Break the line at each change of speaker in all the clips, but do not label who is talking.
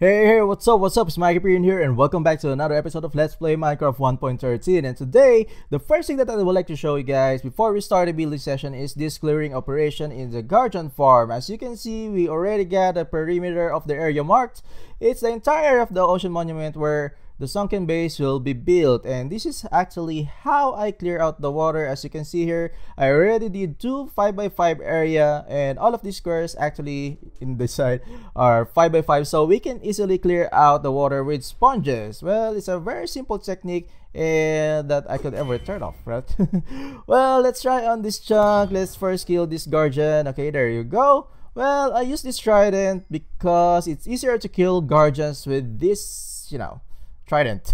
Hey, what's up? It's mikeyperion here, and welcome back to another episode of Let's Play Minecraft 1.13. And today, the first thing that I would like to show you guys before we start the building session is this clearing operation in the Guardian farm. As you can see, we already got a perimeter of the area marked. It's the entire of the ocean monument where the sunken base will be built, and this is actually how I clear out the water. As you can see here, I already did two 5x5 area, and all of these squares actually in the side are 5x5, so we can easily clear out the water with sponges. Well, it's a very simple technique and that I could ever turn off, right? Well, let's try on this chunk. Let's first kill this guardian. Okay, there you go. Well, I use this trident because it's easier to kill guardians with this, trident.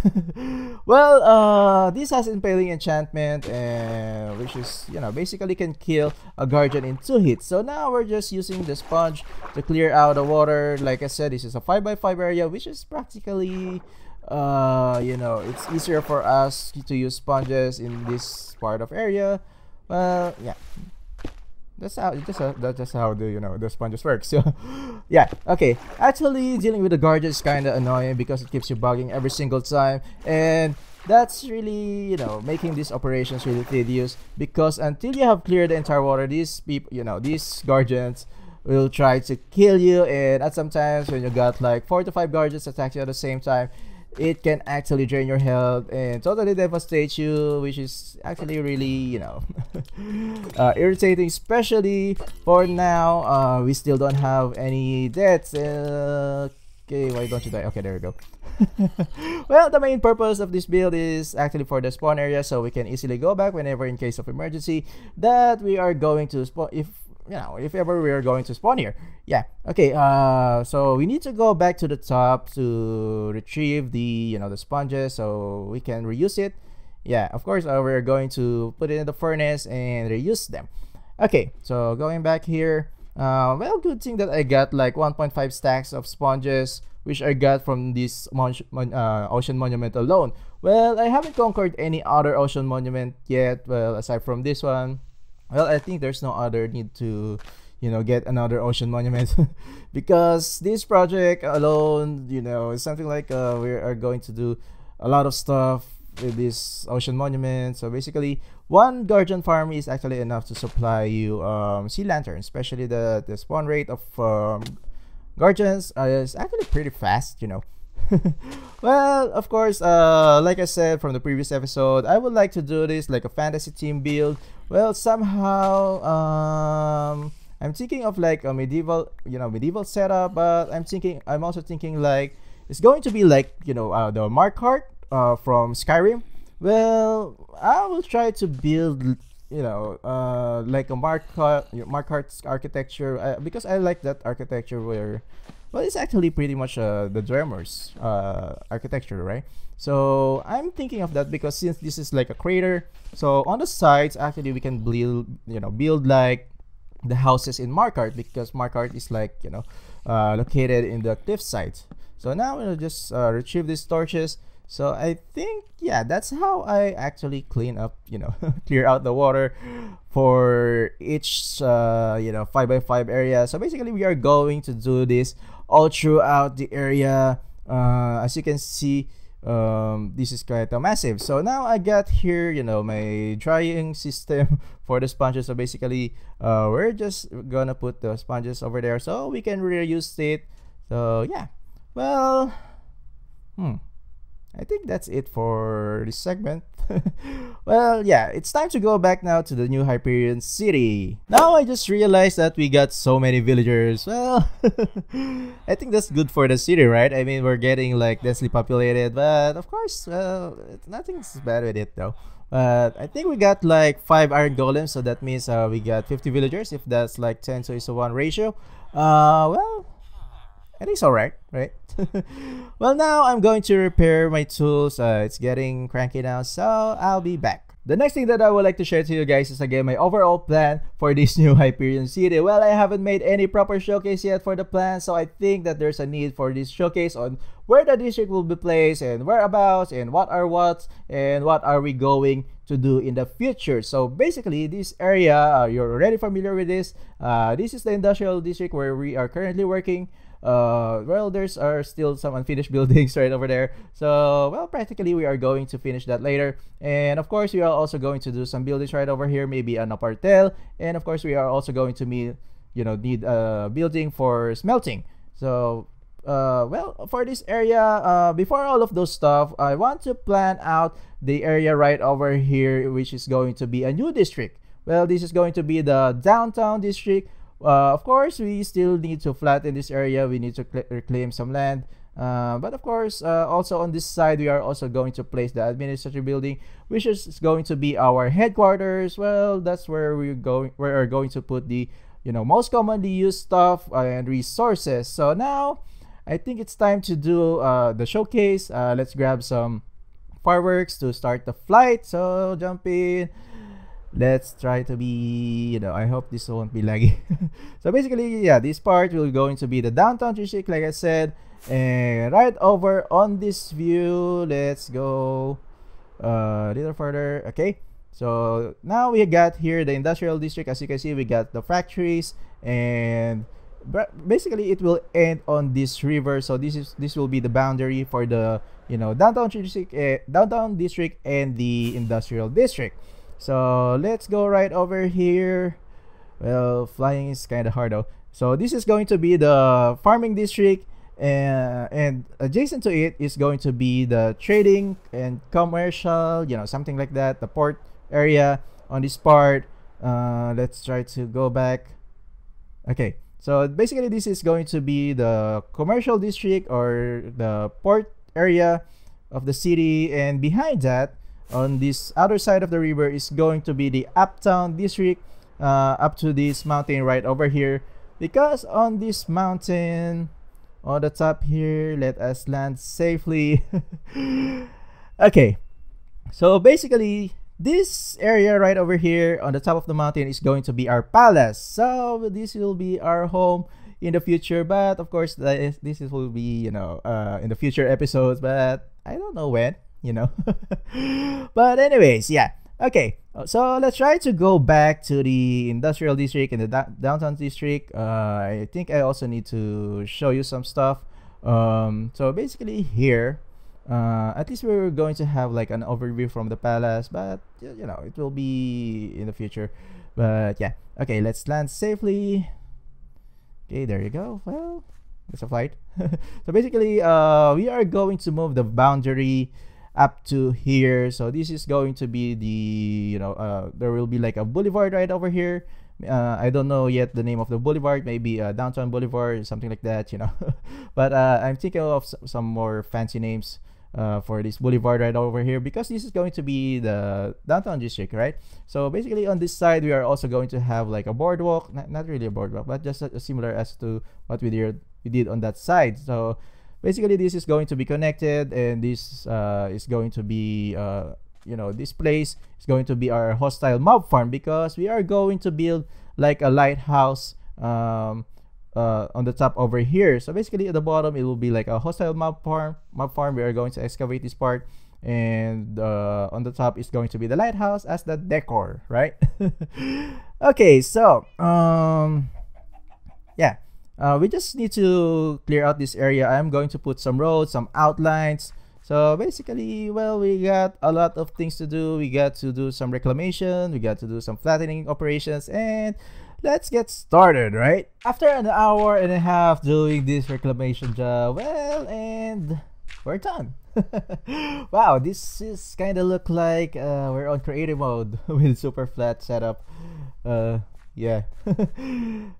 Well, this has impaling enchantment, and which is, basically can kill a guardian in 2 hits. So now we're just using the sponge to clear out the water. Like I said, this is a 5x5 area, which is practically it's easier for us to use sponges in this part of area. Well, yeah, that's how the sponges work. So yeah, okay, actually dealing with the guardian is kind of annoying because it keeps you bugging every single time, and that's really making these operations really tedious, because until you have cleared the entire water, these people, these guardians will try to kill you. And at sometimes when you got like 4 to 5 guardians attacking you at the same time, it can actually drain your health and totally devastate you, which is actually really irritating, especially for now. We still don't have any deaths. Okay, why don't you die? Okay, there we go. Well, the main purpose of this build is actually for the spawn area, so we can easily go back whenever in case of emergency that we are going to spawn, if ever we are going to spawn here. Yeah, okay, so we need to go back to the top to retrieve the the sponges so we can reuse it. Yeah, of course, we're going to put it in the furnace and reuse them. Okay, so going back here, well, good thing that I got like 1.5 stacks of sponges, which I got from this ocean monument alone. Well, I haven't conquered any other ocean monument yet, well, aside from this one. Well, I think there's no other need to get another ocean monument because this project alone, is something like we are going to do a lot of stuff with this ocean monument. So basically, one guardian farm is actually enough to supply you sea lanterns, especially the spawn rate of guardians is actually pretty fast. Well, of course, like I said from the previous episode, I would like to do this like a fantasy team build. Well, somehow I'm thinking of like a medieval setup, but I'm also thinking like it's going to be like the Mark cart from Skyrim. Well, I will try to build like a Mark cart architecture, because I like that architecture where, well, it's actually pretty much the Dreamer's architecture, right? So I'm thinking of that because since this is like a crater, so on the sides actually we can build like the houses in Markart, because Markart is like located in the cliff sides. So now we'll just retrieve these torches. So I think, yeah, that's how I actually clean up, clear out the water for each 5x5 area. So basically we are going to do this all throughout the area. As you can see, this is quite a massive. So now I got here my drying system for the sponges. So basically we're just gonna put the sponges over there so we can reuse it. So yeah, well, I think that's it for this segment. Well, yeah, it's time to go back now to the new Hyperion city. Now I just realized that we got so many villagers. Well, I think that's good for the city, right? I mean, we're getting like densely populated, but of course, well, nothing's bad with it though. But I think we got like 5 iron golems, so that means we got 50 villagers. If that's like 10:1 ratio, well, I think it's alright, right? Well, now I'm going to repair my tools. It's getting cranky now, so I'll be back. The next thing that I would like to share to you guys is again my overall plan for this new Hyperion city. Well, I haven't made any proper showcase yet for the plan, so I think that there's a need for this showcase on where the district will be placed and whereabouts and what are what and what are we going to do in the future. So basically, this area, you're already familiar with this. This is the industrial district where we are currently working. well, there's are still some unfinished buildings right over there. So well, practically we are going to finish that later. And of course we are also going to do some buildings right over here, maybe an apartel. And of course we are also going to need a building for smelting. So well, for this area, before all of those stuff, I want to plan out the area right over here, which is going to be a new district. Well, this is going to be the downtown district. Of course, we still need to flatten this area. We need to reclaim some land. But of course, also on this side, we are also going to place the administrative building, which is going to be our headquarters. Well, that's where we are going to put the most commonly used stuff and resources. So now I think it's time to do the showcase. Let's grab some fireworks to start the flight. So jump in. Let's try to be, I hope this won't be laggy. So basically, yeah, this part will going to be the downtown district, like I said. And right over on this view, let's go a little further. Okay, so now we got here the industrial district. As you can see, we got the factories, and basically it will end on this river. So this will be the boundary for the downtown district and the industrial district. So let's go right over here. Well, flying is kind of hard though. So this is going to be the farming district, and adjacent to it is going to be the trading and commercial, something like that, the port area on this part. Let's try to go back. Okay, so basically this is going to be the commercial district or the port area of the city, and behind that, on this other side of the river, is going to be the uptown district, up to this mountain right over here. Because on this mountain on the top here, let us land safely. Okay, so basically this area right over here on the top of the mountain is going to be our palace. So this will be our home in the future, but of course this will be in the future episodes, but I don't know when. But anyways, yeah, okay, so let's try to go back to the industrial district and the downtown district. I think I also need to show you some stuff. So basically here, at least we're going to have like an overview from the palace, but it will be in the future. But yeah, okay, let's land safely. Okay, there you go. Well, it's a flight. So basically, we are going to move the boundary up to here. So this is going to be the there will be like a boulevard right over here. I don't know yet the name of the boulevard, maybe downtown boulevard, something like that, but I'm thinking of some more fancy names for this boulevard right over here, because this is going to be the downtown district, right? So basically on this side we are also going to have like a boardwalk, not really a boardwalk, but just similar as to what we did on that side. So basically this is going to be connected, and this is going to be this place is going to be our hostile mob farm, because we are going to build like a lighthouse on the top over here. So basically at the bottom it will be like a hostile mob farm. We are going to excavate this part, and on the top is going to be the lighthouse as the decor, right? Okay, so yeah, we just need to clear out this area. I'm going to put some roads, some outlines. So basically, well, we got a lot of things to do. We got to do some reclamation, we got to do some flattening operations, and let's get started, right? After an hour and a half doing this reclamation job, well, and we're done. Wow, this is kind of look like we're on creative mode with super flat setup. Yeah.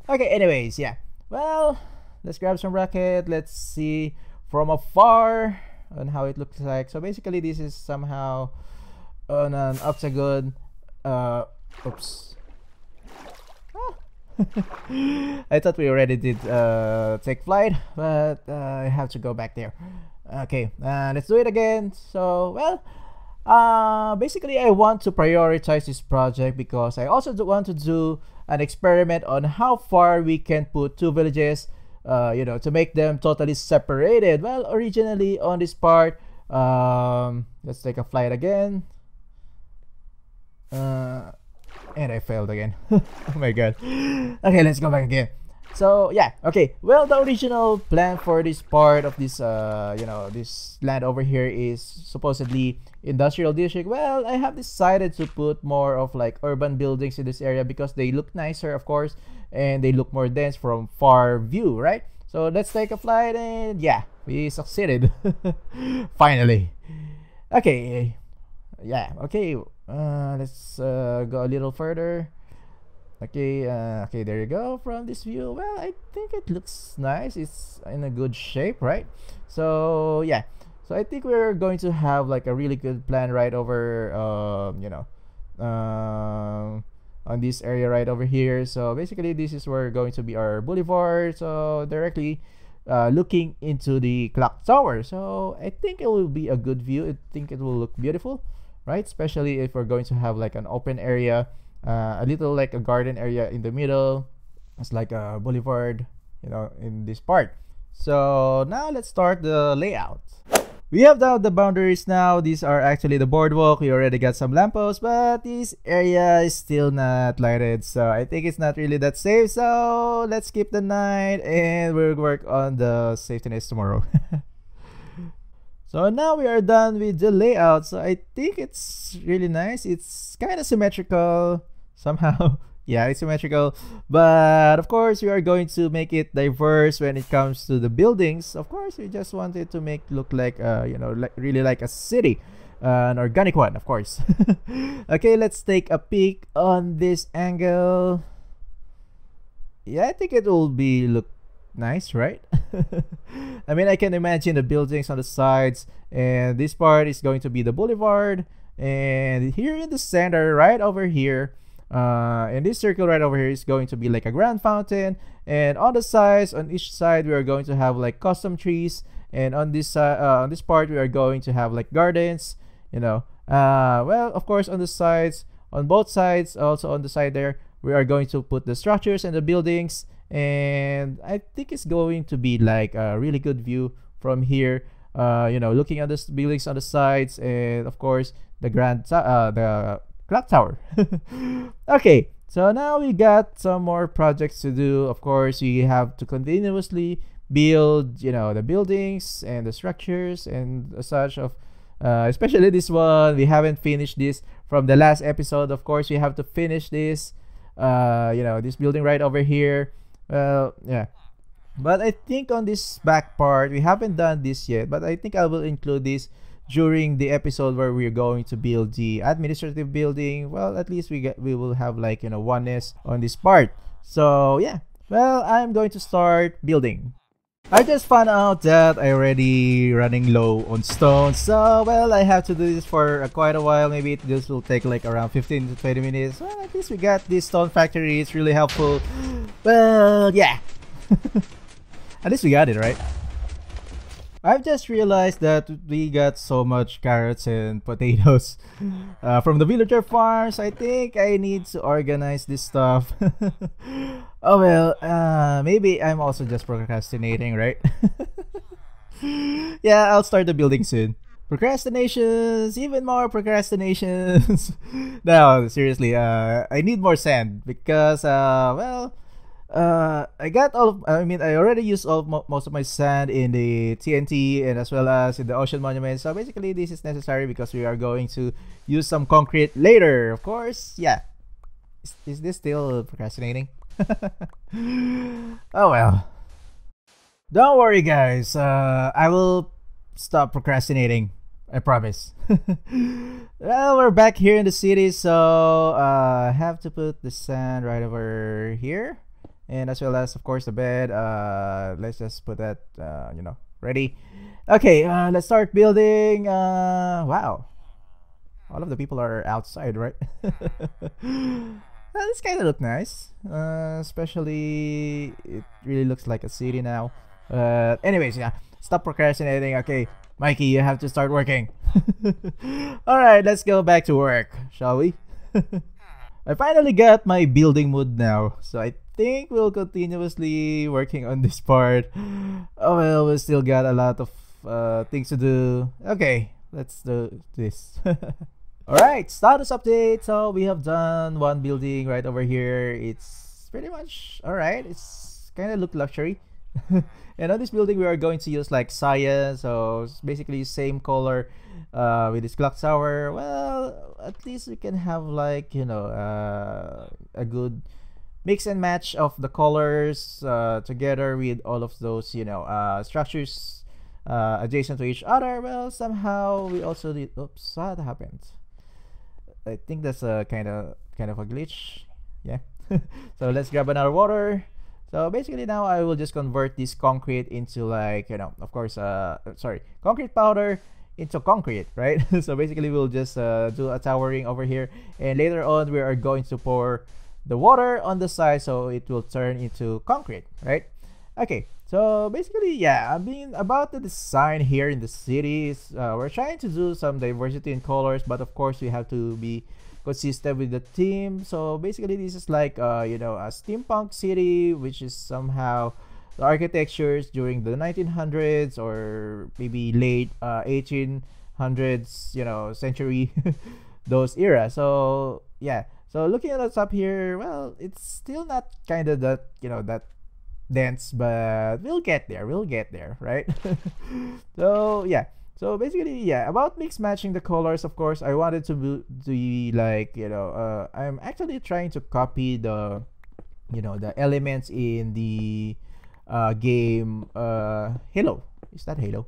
Okay, anyways, yeah. Well, let's grab some rocket. Let's see from afar on how it looks like. So basically this is somehow on an octagon. Oops. I thought we already did take flight, but I have to go back there. Okay, let's do it again. So well, basically I want to prioritize this project because I also want to do an experiment on how far we can put two villages, to make them totally separated. Well, originally on this part, let's take a flight again. And I failed again. Oh my god. Okay, let's go back again. So yeah, okay. Well, the original plan for this part of this this land over here is supposedly industrial district. Well, I have decided to put more of like urban buildings in this area because they look nicer, of course, and they look more dense from far view, right? So let's take a flight, and yeah, we succeeded. Finally. Okay. Yeah, okay. Let's go a little further. Okay, okay, there you go. From this view, well, I think it looks nice. It's in a good shape, right? So yeah, so I think we're going to have like a really good plan right over on this area right over here. So basically this is where going to be our boulevard, so directly looking into the clock tower. So I think it will be a good view. I think it will look beautiful, right? Especially if we're going to have like an open area, a little like a garden area in the middle. It's like a boulevard, in this part. So now let's start the layout. We have down the boundaries now. These are actually the boardwalk. We already got some lampposts, but this area is still not lighted, so I think it's not really that safe. So let's skip the night and we'll work on the safetyness tomorrow. So now we are done with the layout. So I think it's really nice. It's kind of symmetrical somehow. Yeah, it's symmetrical, but of course we are going to make it diverse when it comes to the buildings. Of course, we just wanted to make look like like really like a city, an organic one, of course. Okay, let's take a peek on this angle. Yeah, I think it will be look nice, right? I mean, I can imagine the buildings on the sides, and this part is going to be the boulevard, and here in the center right over here, and this circle right over here is going to be like a grand fountain, and on the sides, on each side, we are going to have like custom trees, and on this part we are going to have like gardens, well, of course, on the sides, on both sides, also on the side there, we are going to put the structures and the buildings, and I think it's going to be like a really good view from here, looking at the buildings on the sides, and of course the the clock tower. Okay, so now we got some more projects to do. Of course, we have to continuously build the buildings and the structures and such of especially this one. We haven't finished this from the last episode. Of course, we have to finish this this building right over here. Yeah, but I think on this back part we haven't done this yet, but I think I will include this during the episode where we're going to build the administrative building. Well, at least we will have like oneness on this part. So yeah, well, I'm going to start building. I just found out that I already running low on stone, so well, I have to do this for quite a while. Maybe this will take like around 15 to 20 minutes. Well, at least we got this stone factory. It's really helpful. Well, yeah. At least we got it, right? I've just realized that we got so much carrots and potatoes from the villager farms. I think I need to organize this stuff. Oh well, maybe I'm also just procrastinating, right? Yeah, I'll start the building soon. Procrastinations, even more procrastinations. No, seriously, I need more sand because, I got I already used most of my sand in the TNT and as well as in the ocean monument. So basically this is necessary because we are going to use some concrete later, of course. Yeah. Is this still procrastinating? Oh well. Don't worry, guys. I will stop procrastinating. I promise. Well, we're back here in the city, so I have to put the sand right over here. And as well as, of course, the bed. Let's just put that, ready. Okay, let's start building. Wow. All of the people are outside, right? This kind of look nice. Especially, it really looks like a city now. Anyways, yeah. Stop procrastinating. Okay, Mikey, you have to start working. Alright, let's go back to work, shall we? I finally got my building mood now, so I think we'll continuously working on this part. Oh well, we still got a lot of things to do. Okay, let's do this. Alright, status update. So we have done one building right over here. It's pretty much alright. It's kind of look luxury. And on this building we are going to use like cyan, so it's basically same color with this clock tower. Well, at least we can have like, you know, a good mix and match of the colors together with all of those, you know, structures adjacent to each other. Well, somehow we also did, oops, what happened? I think that's a kind of a glitch. Yeah. So let's grab another water. So basically now I will just convert this concrete into like, you know, of course, sorry, concrete powder into concrete, right? So basically we'll just do a towering over here, and later on we are going to pour the water on the side so it will turn into concrete, right? Okay, so basically, yeah, I mean, about the design here in the cities, we're trying to do some diversity in colors, but of course we have to be consistent with the theme. So basically this is like you know, a steampunk city, which is somehow the architectures during the 1900s or maybe late 1800s, you know, century, those era. So yeah, so looking at the top here, well, it's still not kind of that, you know, that dense, but we'll get there, right? So yeah, so basically, yeah, about mix matching the colors, of course I wanted to be like, you know, I'm actually trying to copy the, you know, the elements in the game Halo. Is that Halo?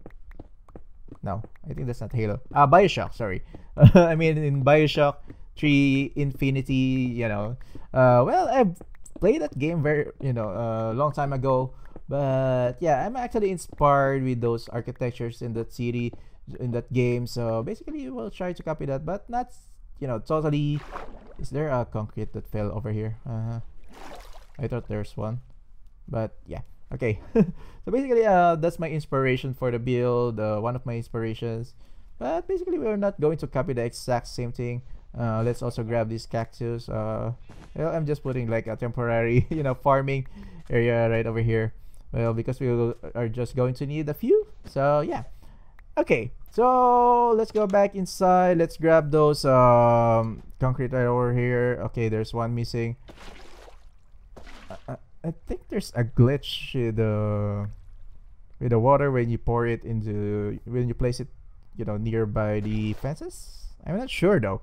No, I think that's not Halo. Bioshock, sorry. I mean, in Bioshock 3 Infinity, you know, well, I've played that game very, you know, a long time ago, but yeah, I'm actually inspired with those architectures in that city, in that game. So basically we'll try to copy that, but not, you know, totally. Is there a concrete that fell over here? I thought there's one, but yeah, okay. So basically that's my inspiration for the build, one of my inspirations, but basically we're not going to copy the exact same thing. Let's also grab this cactus. Well, I'm just putting like a temporary, you know, farming area right over here. Well, because are just going to need a few. So yeah. Okay, so let's go back inside. Let's grab those concrete right over here. Okay, there's one missing. I think there's a glitch with the water when you pour it into, when you place it, you know, nearby the fences. I'm not sure though.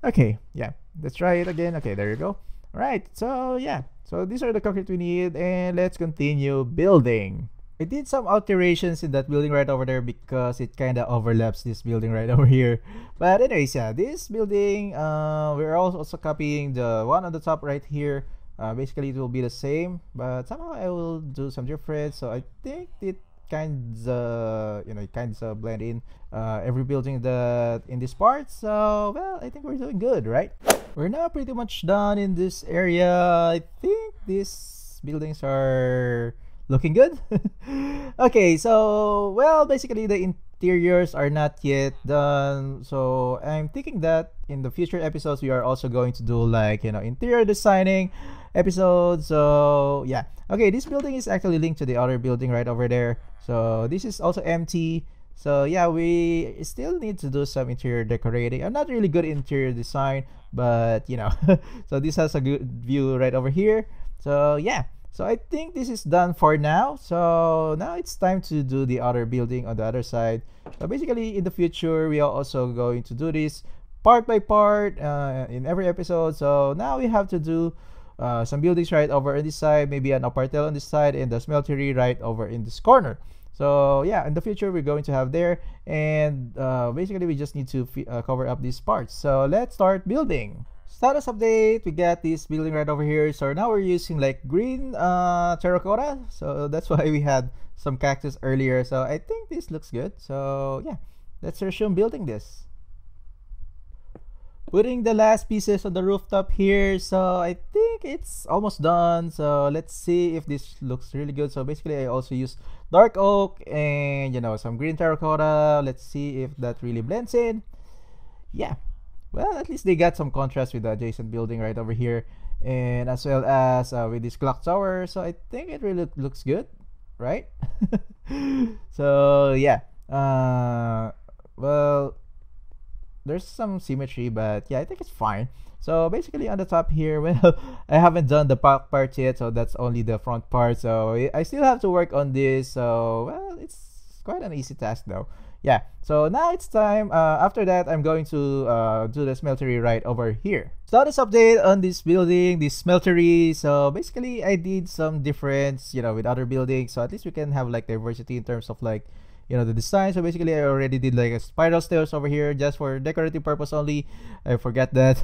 Okay, yeah, let's try it again. Okay, there you go. All right, so yeah, so these are the concrete we need, and let's continue building. I did some alterations in that building right over there because it kind of overlaps this building right over here. But anyways, yeah, this building, we're also copying the one on the top right here. Basically it will be the same, but somehow I will do some difference. So I think it kinda, you know, it kinda blend in every building that in this part. So well, I think we're doing good, right? We're now pretty much done in this area. I think these buildings are looking good. Okay, so well, basically the interiors are not yet done, so I'm thinking that in the future episodes we are also going to do like, you know, interior designing episodes. So yeah, okay, this building is actually linked to the other building right over there, so this is also empty. So yeah, we still need to do some interior decorating. I'm not really good at interior design, but you know, so this has a good view right over here. So yeah, so I think this is done for now. So now it's time to do the other building on the other side. So basically in the future we are also going to do this part by part in every episode. So now we have to do some buildings right over on this side, maybe an apartel on this side, and the smeltery right over in this corner. So yeah, in the future we're going to have there, and basically we just need to cover up these parts. So let's start building. Status update, we got this building right over here. So now we're using like green terracotta, so that's why we had some cactus earlier. So I think this looks good. So yeah, let's resume building this. Putting the last pieces on the rooftop here. So I think it's almost done. So let's see if this looks really good. So basically I also use dark oak and, you know, some green terracotta. Let's see if that really blends in. Yeah, well, at least they got some contrast with the adjacent building right over here, and as well as with this clock tower. So I think it really looks good, right? So yeah, well, there's some symmetry, but yeah, I think it's fine. So basically on the top here, well, I haven't done the back part yet, so that's only the front part. So I still have to work on this. So well, it's quite an easy task though. Yeah, so now it's time. After that, I'm going to do the smeltery right over here. Status update on this building, this smeltery. So basically, I did some difference, you know, with other buildings. So at least we can have like diversity in terms of like, you know, the design. So basically, I already did like a spiral stairs over here just for decorative purpose only. I forgot that.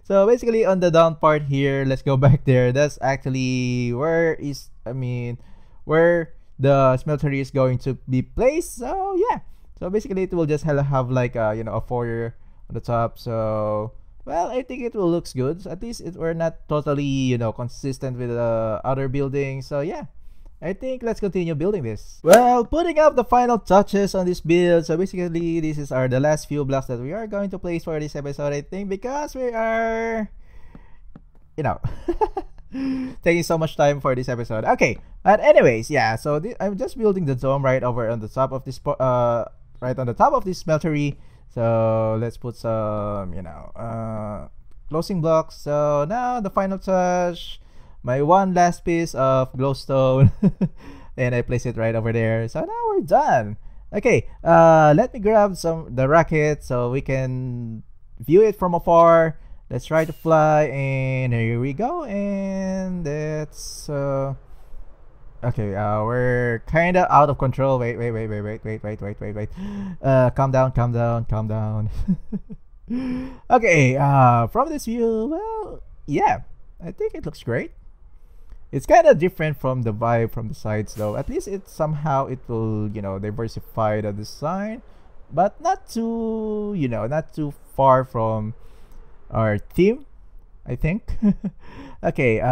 So basically, on the down part here, let's go back there. That's actually where the smeltery is going to be placed. So yeah. So basically, it will just have like you know, a foyer on the top. So well, I think it will looks good. At least we're not totally, you know, consistent with other buildings. So yeah, I think let's continue building this. Well, putting up the final touches on this build. So basically, this is the last few blocks that we are going to place for this episode, I think, because we are, you know, taking so much time for this episode. Okay, but anyways, yeah. So I'm just building the dome right over on the top of this right on the top of this smeltery. So let's put some, you know, closing blocks. So now the final touch, my one last piece of glowstone, and I place it right over there. So now we're done. Okay, let me grab the rocket so we can view it from afar. Let's try to fly, and here we go. And that's okay. We're kind of out of control. Wait. Calm down. Okay. From this view, well, yeah, I think it looks great. It's kind of different from the vibe from the sides, though. At least it will, you know, diversify the design, but not too, you know, not too far from our theme, I think. Okay.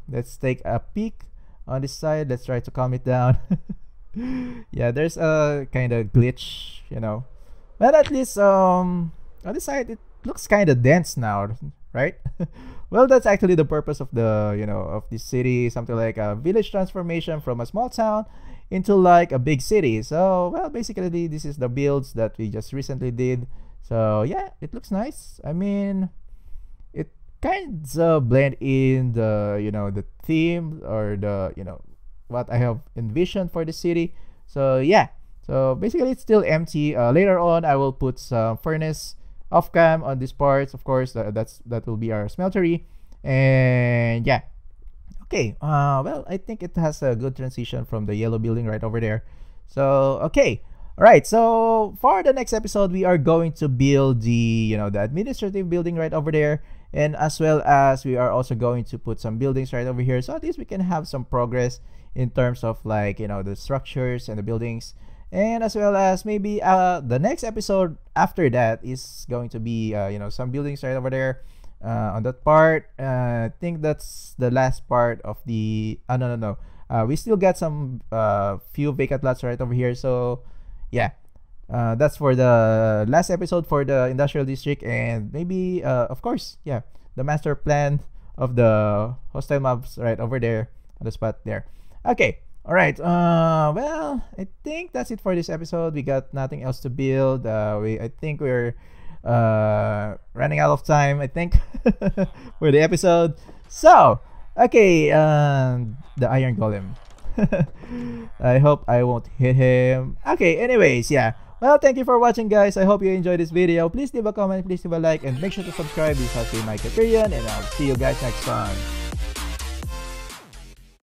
Let's take a peek on this side. Let's try to calm it down. Yeah, there's a kind of glitch, you know, but at least on this side it looks kind of dense now, right? Well, that's actually the purpose of the, you know, of this city, something like a village transformation from a small town into like a big city. So well, basically this is the builds that we just recently did. So yeah, it looks nice. I mean, it kind of blend in the, you know, the theme or the, you know, what I have envisioned for the city. So yeah, so basically it's still empty. Later on I will put some furnace off cam on these parts. Of course, that will be our smeltery. And yeah, okay. Well, I think it has a good transition from the yellow building right over there. So okay. Alright, so for the next episode, we are going to build the, you know, the administrative building right over there, and as well as we are also going to put some buildings right over here, so at least we can have some progress in terms of like, you know, the structures and the buildings. And as well as maybe the next episode after that is going to be, you know, some buildings right over there on that part. I think that's the last part of the, no. We still got some few vacant lots right over here, so yeah, that's for the last episode for the industrial district, and maybe of course, yeah, the master plan of the hostile mobs right over there on the spot there. Okay, all right. Well, I think that's it for this episode. We got nothing else to build. I think we're running out of time, I think, for the episode. So okay, the iron golem. I hope I won't hit him. Okay, anyways, yeah. Well, thank you for watching, guys. I hope you enjoyed this video. Please leave a comment, please leave a like, and make sure to subscribe. This has been mikeyperion, and I'll see you guys next time.